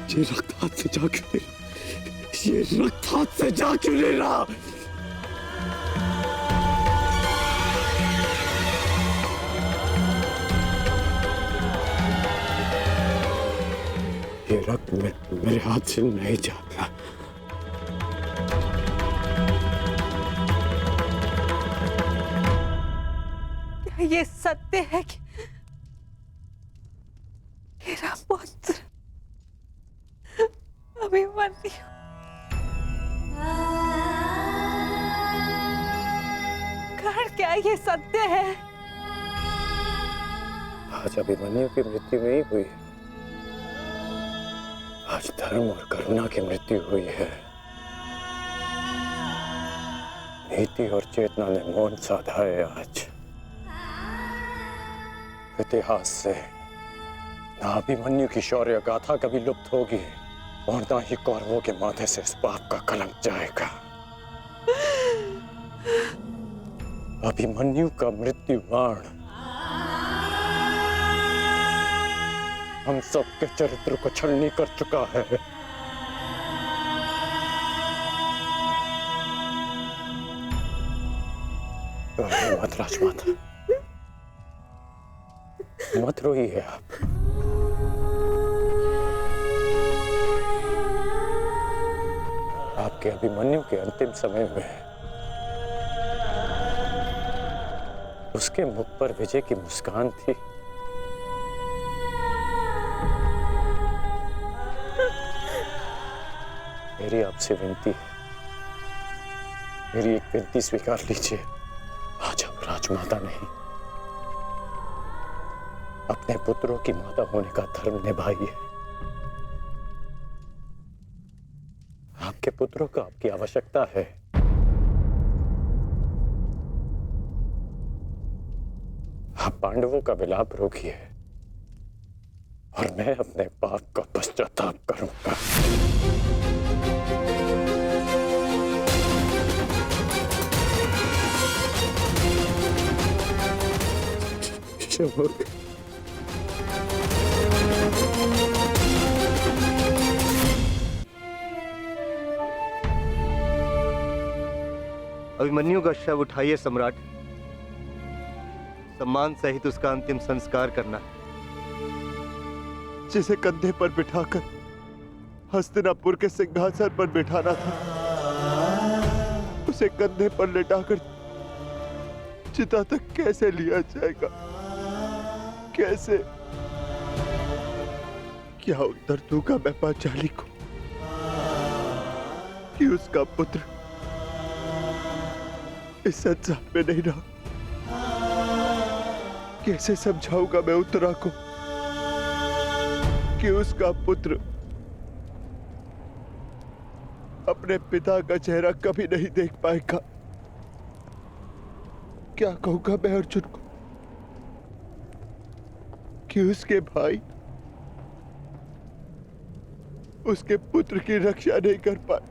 ये रक्त हाथ से जा क्यों नहीं रहा? ये रक्त हाथ से जा क्यों नहीं रहा? ये रक्त मेरे हाथ से नहीं जाता। क्या ये सत्य है कि मेरा पुत्र अभिमन्यु कर्ण, क्या ये सत्य है? आज अभिमन्यु की मृत्यु नहीं हुई, आज धर्म और करुणा की मृत्यु हुई है। नीति और चेतना ने मौन साधा है। आज इतिहास से ना अभिमन्यु की शौर्य गाथा कभी लुप्त होगी और ना ही कौरवों के माथे से इस पाप का कलंक जाएगा। अभिमन्यु का मृत्यु बाण हम सबके चरित्र को छलनी कर चुका है। मत राजमाता, मत रोइए आप। आपके अभिमन्यु के अंतिम समय में उसके मुख पर विजय की मुस्कान थी। मेरी आपसे विनती है, मेरी एक विनती स्वीकार लीजिए। आज आप राजमाता नहीं, अपने पुत्रों की माता होने का धर्म निभाइए। आपके पुत्रों को आपकी आवश्यकता है। आप पांडवों का विलाप रोकिए और मैं अपने पाप का पश्चाताप करूंगा। अभिमन्यु का शव उठाइए सम्राट, सम्मान सहित उसका अंतिम संस्कार करना है। जिसे कंधे पर बिठाकर हस्तिनापुर के सिंहासन पर बिठाना था, उसे कंधे पर लेटाकर चिता तक कैसे लिया जाएगा? कैसे? क्या उत्तर दूंगा मैं पांचाली को कि उसका पुत्र इस संसार में नहीं रहा? कैसे समझाऊंगा मैं उत्तरा को कि उसका पुत्र अपने पिता का चेहरा कभी नहीं देख पाएगा? क्या कहूंगा मैं अर्जुन को कि उसके भाई उसके पुत्र की रक्षा नहीं कर पाए?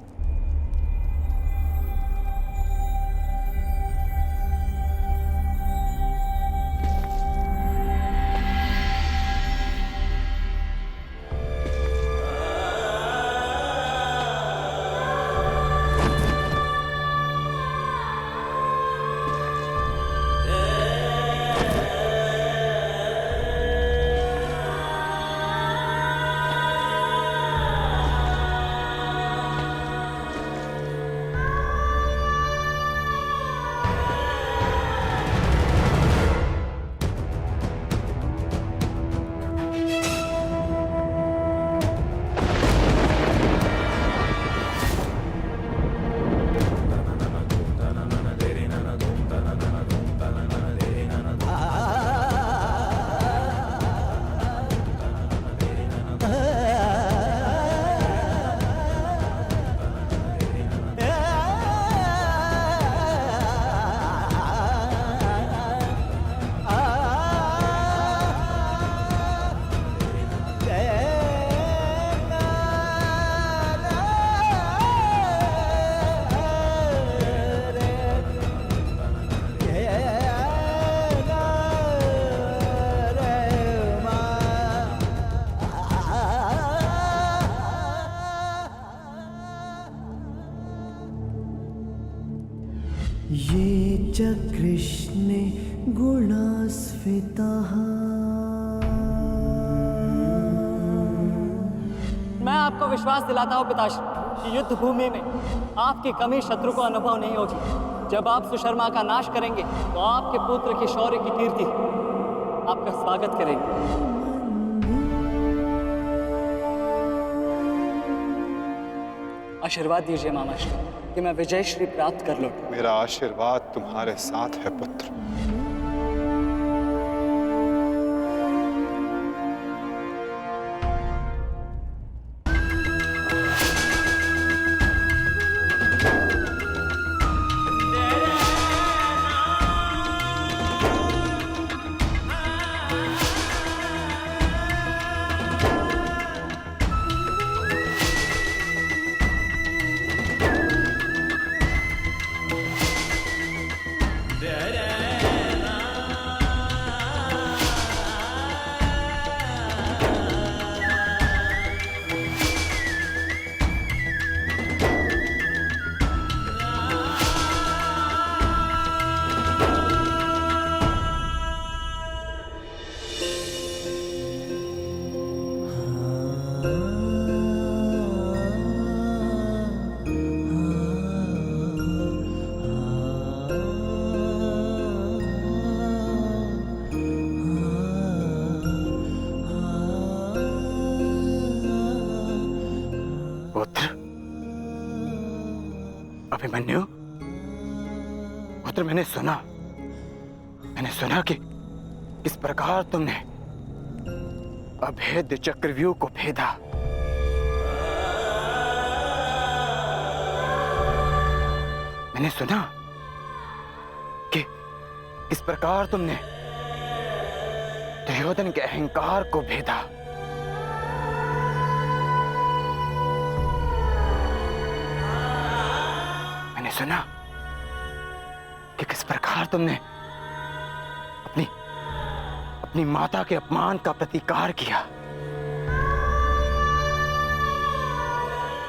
च कृष्णे गुणास्फिताः। मैं आपको विश्वास दिलाता हूँ पिताश्री कि युद्ध भूमि में आपकी कमी शत्रु को अनुभव नहीं होगी। जब आप सुशर्मा का नाश करेंगे तो आपके पुत्र के शौर्य की कीर्ति आपका स्वागत करेंगे। आशीर्वाद दीजिए मामाश्री कि मैं विजय श्री प्राप्त कर लूं। मेरा आशीर्वाद तुम्हारे साथ है पुत्र। अभिमन्यु, पुत्र मैंने सुना कि किस प्रकार तुमने अभेद्य चक्रव्यूह को भेदा। मैंने सुना कि किस प्रकार तुमने दुर्योधन के अहंकार को भेदा। मैंने सुना कि किस प्रकार तुमने अपनी माता के अपमान का प्रतिकार किया।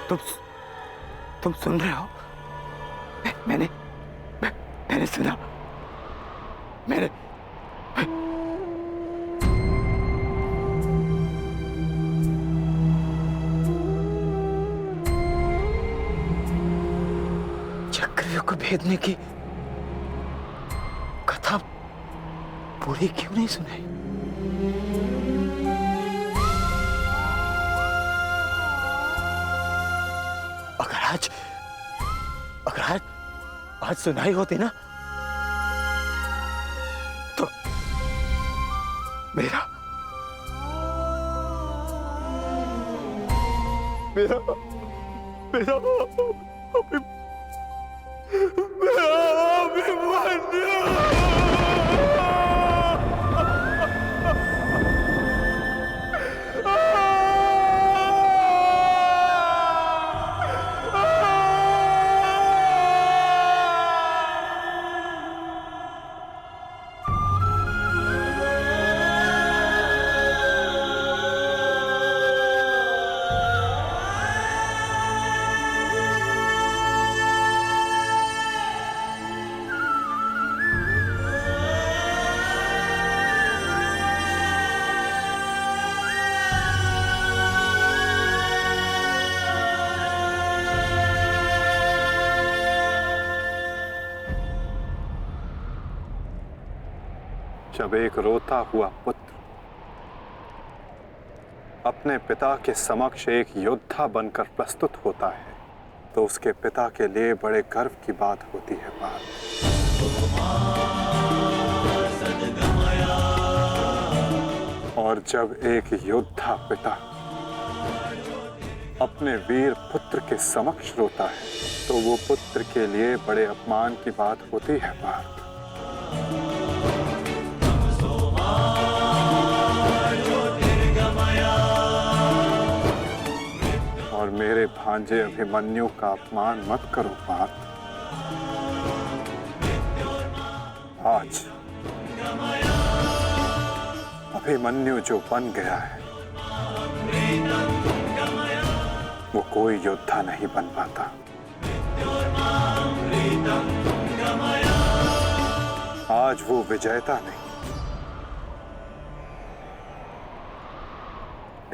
तुम सुन रहे हो? मैंने सुना। मेरे चक्रव्यूह को भेदने की कथा पूरी क्यों नहीं सुनाई? अगर आज सुनाई होती ना तो मेरा जब एक रोता हुआ पुत्र अपने पिता के समक्ष एक योद्धा बनकर प्रस्तुत होता है तो उसके पिता के लिए बड़े गर्व की बात होती है। और जब एक योद्धा पिता अपने वीर पुत्र के समक्ष रोता है तो वो पुत्र के लिए बड़े अपमान की बात होती है। और मेरे भांजे अभिमन्यु का अपमान मत करो पार्थ। आज अभिमन्यु जो बन गया है वो कोई योद्धा नहीं बन पाता। आज वो विजेता नहीं,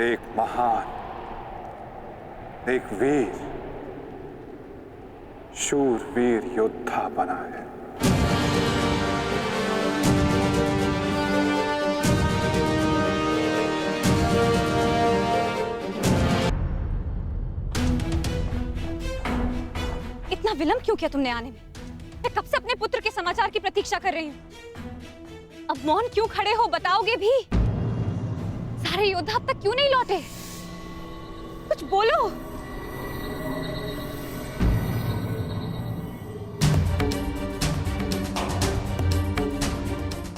एक महान, एक वीर, शूरवीर योद्धा बना है। इतना विलंब क्यों किया तुमने आने में? मैं कब से अपने पुत्र के समाचार की प्रतीक्षा कर रही हूँ। अब मौन क्यों खड़े हो, बताओगे भी? सारे योद्धा अब तक क्यों नहीं लौटे? कुछ बोलो।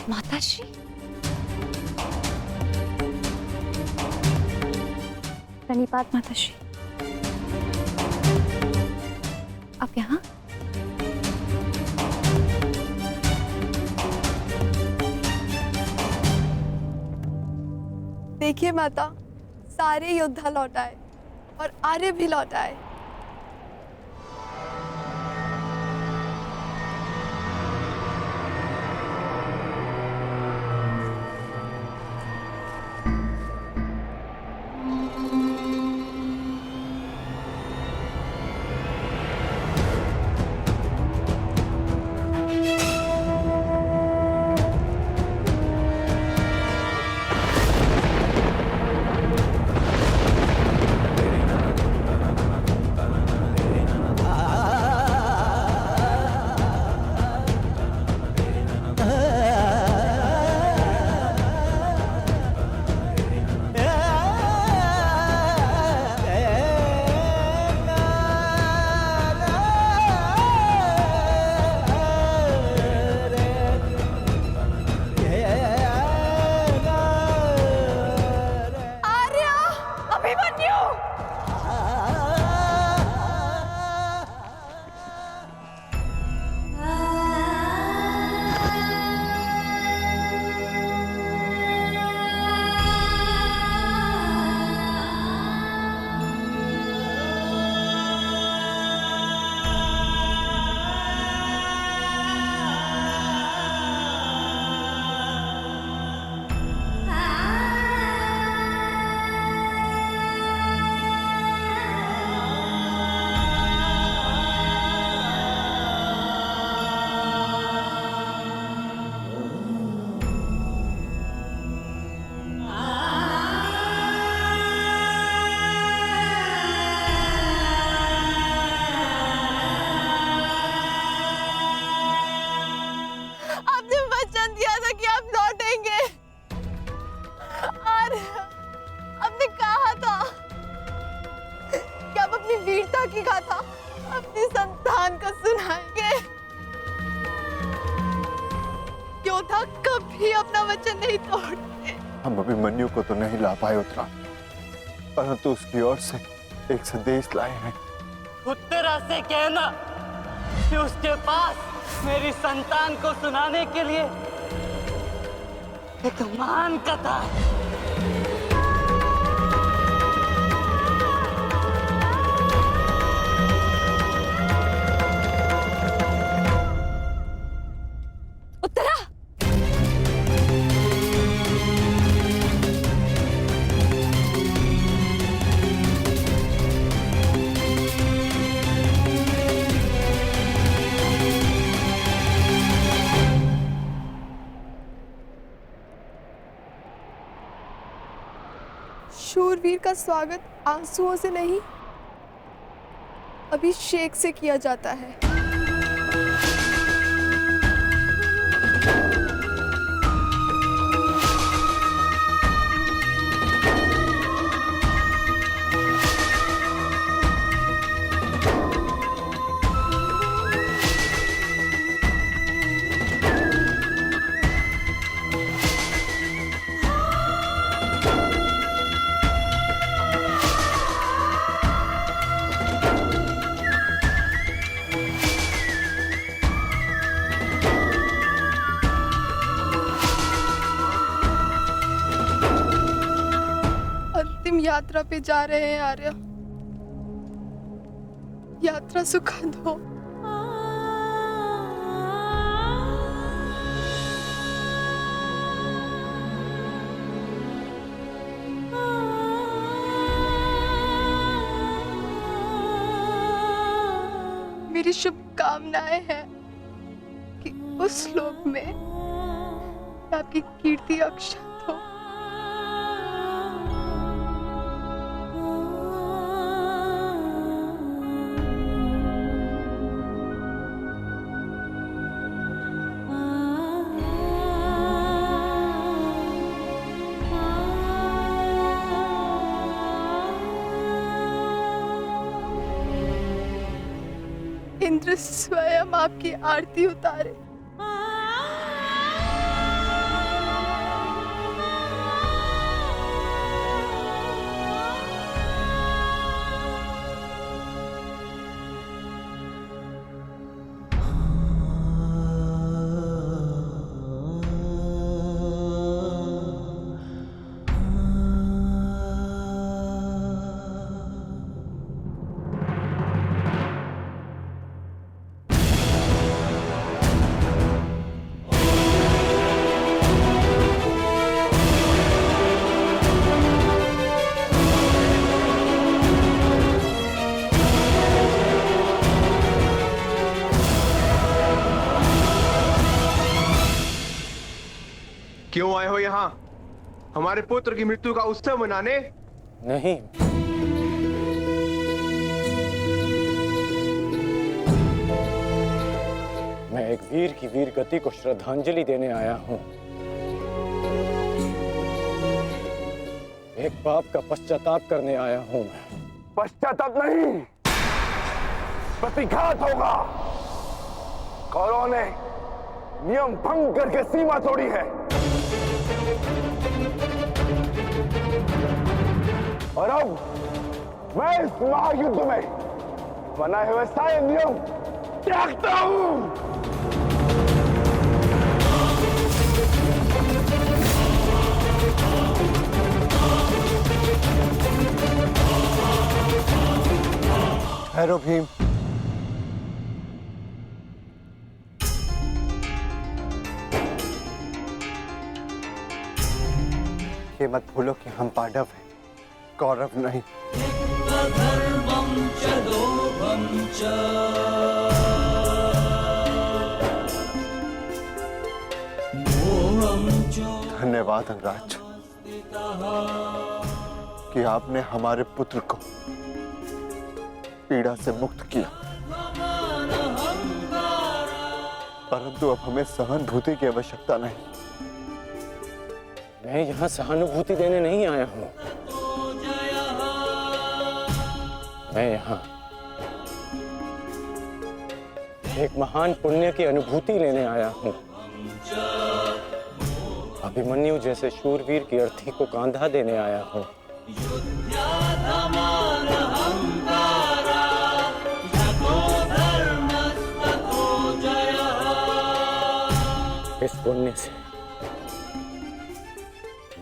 माताश्री, प्रणिपात माताश्री। आप यहाँ? देखिए माता, सारे योद्धा लौट आए और आर्य भी लौट आए। की गाथा अपनी संतान को सुनाएंगे। योद्धा कभी अपना वचन नहीं तोड़ते। हम अभिमन्यु को तो नहीं ला पाए उत्तरा, परंतु उसकी ओर से एक संदेश लाए हैं। उत्तरा से कहना कि उसके पास मेरी संतान को सुनाने के लिए एक महान कथा है। शूरवीर का स्वागत आंसुओं से नहीं, अभिषेक से किया जाता है। अंतिम यात्रा पे जा रहे हैं आर्य, यात्रा सुखद हो। मेरी शुभकामनाएं हैं कि उस लोक में आपकी कीर्ति अक्षत हो। इंद्र स्वयं आपकी आरती उतारे। क्यों आए हो यहाँ? हमारे पुत्र की मृत्यु का उत्सव मनाने? नहीं, मैं एक वीर की वीर गति को श्रद्धांजलि देने आया हूं। एक पाप का पश्चाताप करने आया हूं मैं। पश्चाताप नहीं, प्रतिघात होगा। कौरवों ने नियम भंग करके सीमा तोड़ी है और अब मैं इस महायुद्ध में बनाए हुए सारे नियम त्यागता हूं। ठहरो भीम। ये मत भूलो कि हम पांडव हैं, कौरव नहीं। धन्यवाद अंगराज कि आपने हमारे पुत्र को पीड़ा से मुक्त किया, परंतु अब हमें सहानुभूति की आवश्यकता नहीं। मैं यहाँ सहानुभूति देने नहीं आया हूँ। मैं यहाँ एक महान पुण्य की अनुभूति लेने आया हूँ। अभिमन्यु जैसे शूरवीर की अर्थी को कांधा देने आया हूँ। इस पुण्य से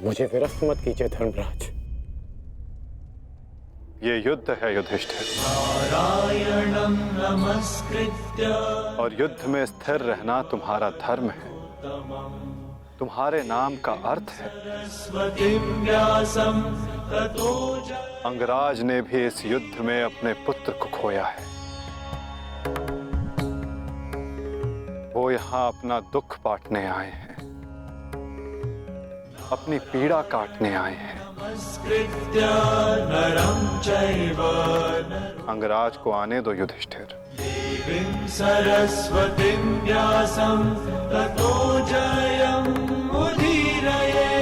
मुझे विरक्त मत कीजिए धर्मराज। ये युद्ध है युधिष्ठिर, और युद्ध में स्थिर रहना तुम्हारा धर्म है। तुम्हारे नाम का अर्थ है। अंगराज ने भी इस युद्ध में अपने पुत्र को खोया है। वो यहाँ अपना दुख बांटने आए हैं, अपनी पीड़ा काटने आए हैं। अंगराज को आने दो युधिष्ठिर। सरस्वतीं व्यासं ततो जयम् उदीरये।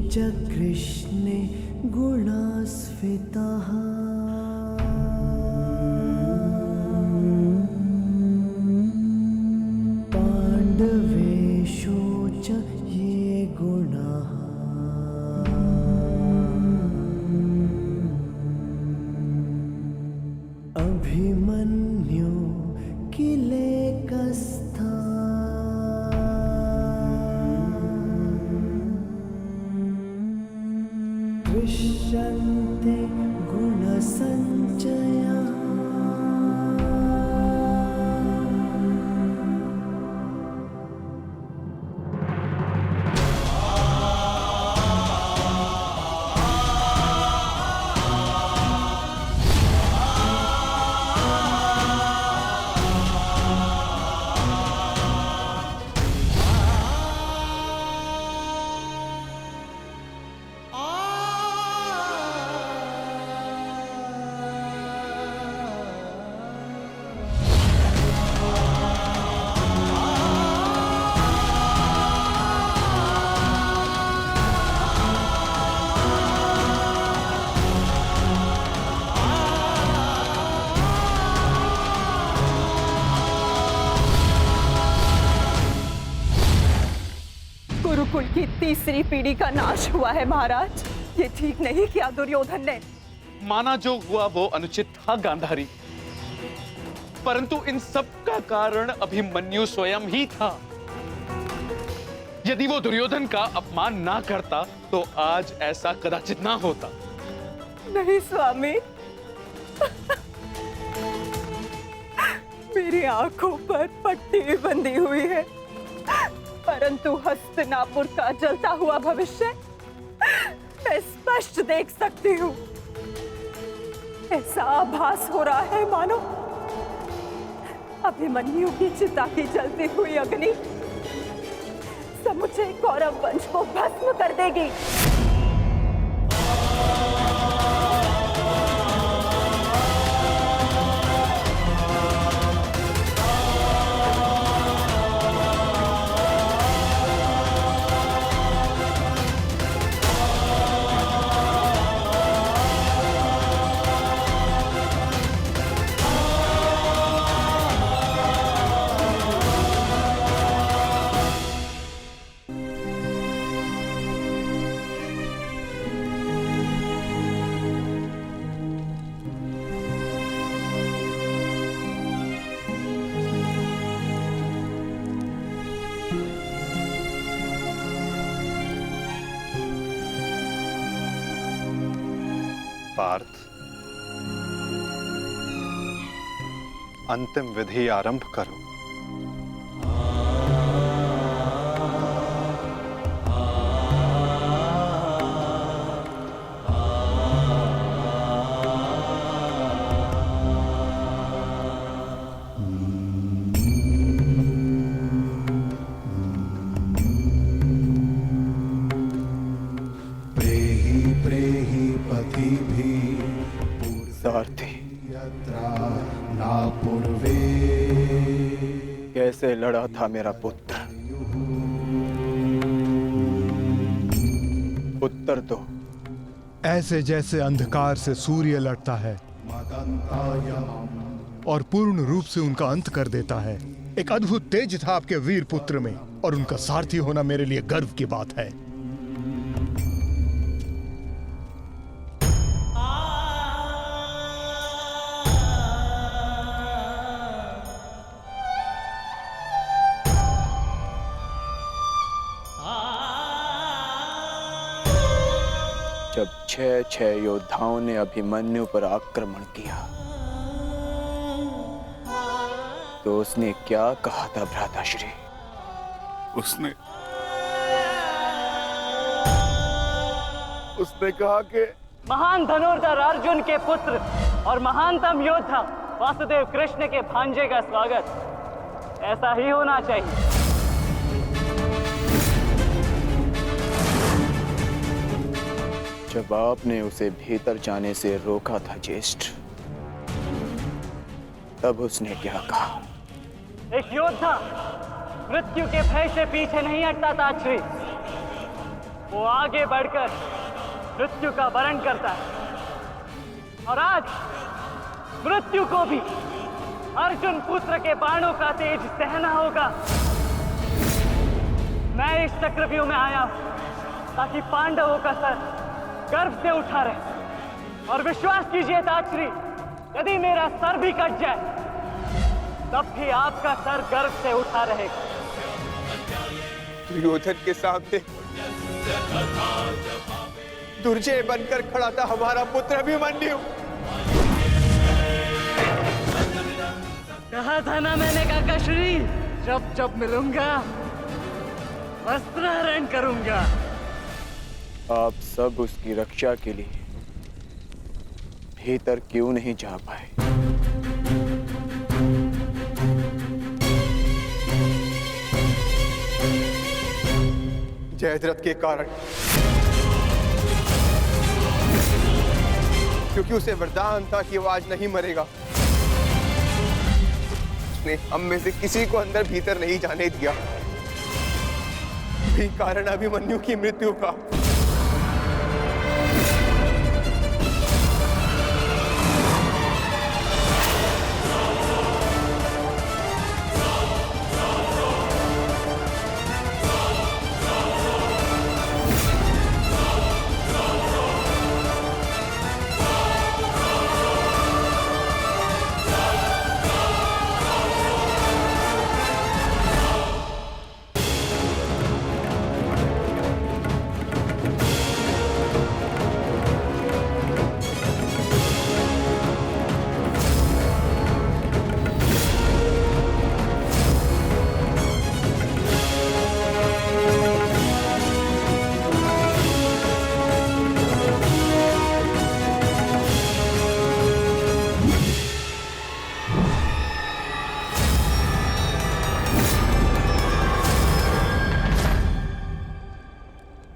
च कृष्णे गुणास्फिताः पाण्डवेषु च ये गुणाः अभिमन्यु किलेकस्था दृश्यन्ते गुणसञ्चयः गुरुकुल की तीसरी पीढ़ी का नाश हुआ है महाराज। ये ठीक नहीं किया दुर्योधन ने। माना जो हुआ वो अनुचित था गांधारी, परंतु इन सब का कारण अभिमन्यु स्वयं ही था। यदि वो दुर्योधन का अपमान ना करता तो आज ऐसा कदाचित ना होता। नहीं स्वामी, मेरी आंखों पर पट्टी बंधी हुई है, परंतु हस्तिनापुर का जलता हुआ भविष्य मैं स्पष्ट देख सकती हूँ। ऐसा आभास हो रहा है मानो अभिमन्यु की चिता की जलती हुई अग्नि समुचे कौरव वंश को भस्म कर देगी। पार्थ, अंतिम विधि आरंभ करो। सारथी, कैसे लड़ा था मेरा पुत्र? उत्तर दो। ऐसे जैसे अंधकार से सूर्य लड़ता है और पूर्ण रूप से उनका अंत कर देता है। एक अद्भुत तेज था आपके वीर पुत्र में और उनका सारथी होना मेरे लिए गर्व की बात है। जब 6 योद्धाओं ने अभिमन्यु पर आक्रमण किया तो उसने क्या कहा था भ्राताश्री? उसने कहा कि महान धनुर्धर अर्जुन के पुत्र और महानतम योद्धा वासुदेव कृष्ण के भांजे का स्वागत ऐसा ही होना चाहिए। जब आपने उसे भीतर जाने से रोका था ज्येष्ठ, तब उसने क्या कहा? एक योद्धा मृत्यु के भय से पीछे नहीं हटता ताक्षरी। वो आगे बढ़कर मृत्यु का वरण करता है, और आज मृत्यु को भी अर्जुन पुत्र के बाणों का तेज सहना होगा। मैं इस चक्रव्यूह में आया हूं ताकि पांडवों का सर गर्व से उठा रहे, और विश्वास कीजिए ताक्षरी, यदि मेरा सर भी कट जाए तब भी आपका सर गर्व से उठा रहेगा। दुर्योधन के सामने दुर्जय बनकर खड़ा था हमारा पुत्र अभिमन्यु। कहा था ना मैंने काकाश्री, जब जब मिलूंगा वस्त्रहरण करूंगा। आप सब उसकी रक्षा के लिए भीतर क्यों नहीं जा पाए? जयद्रथ के कारण, क्योंकि उसे वरदान था कि वो आज नहीं मरेगा। उसने हम में से किसी को अंदर भीतर नहीं जाने दिया, भी कारण अभिमन्यु की मृत्यु का।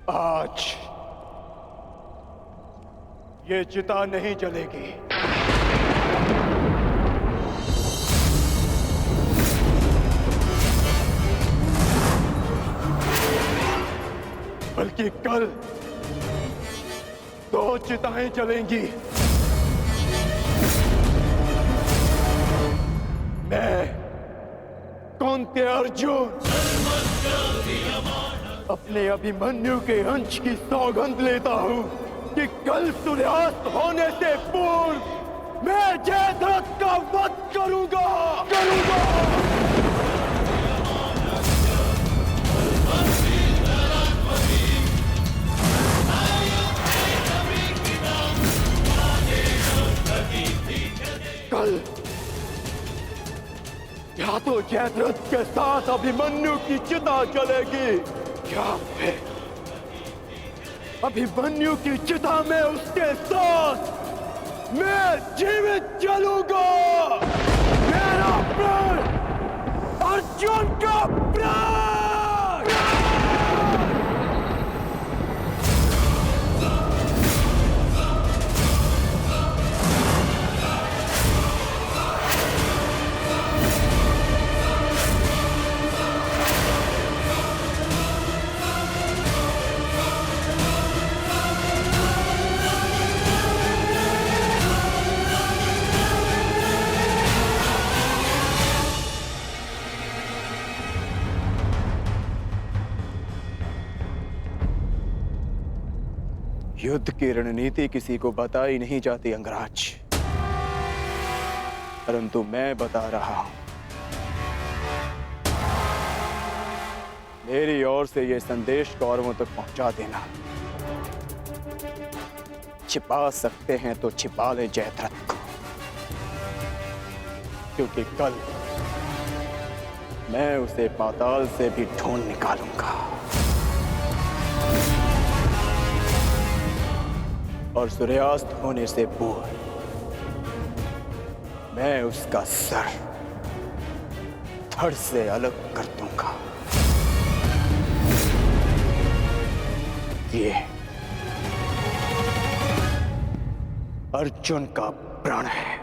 आज ये चिता नहीं जलेगी। बल्कि कल 2 चिताएं जलेंगी। मैं कौन्ते अर्जुन अपने अभिमन्यु के अंश की सौगंध लेता हूं कि कल सूर्यास्त होने से पूर्व मैं जयद्रथ का वध करूंगा। कल या तो जयद्रथ के साथ अभिमन्यु की चिता जलेगी, क्या फिर अभिमन्यु की चिता में उसके साथ मैं जीवित जलूंगा। मेरा प्राण, अर्जुन का प्राण। युद्ध की रणनीति किसी को बताई नहीं जाती अंगराज, परंतु मैं बता रहा हूं। मेरी ओर से यह संदेश कौरवों तक पहुंचा देना। छिपा सकते हैं तो छिपा ले जयद्रथ को, क्योंकि कल मैं उसे पाताल से भी ढूंढ निकालूंगा और सूर्यास्त होने से पूर्व मैं उसका सर धड़ से अलग कर दूंगा। ये अर्जुन का प्रण है।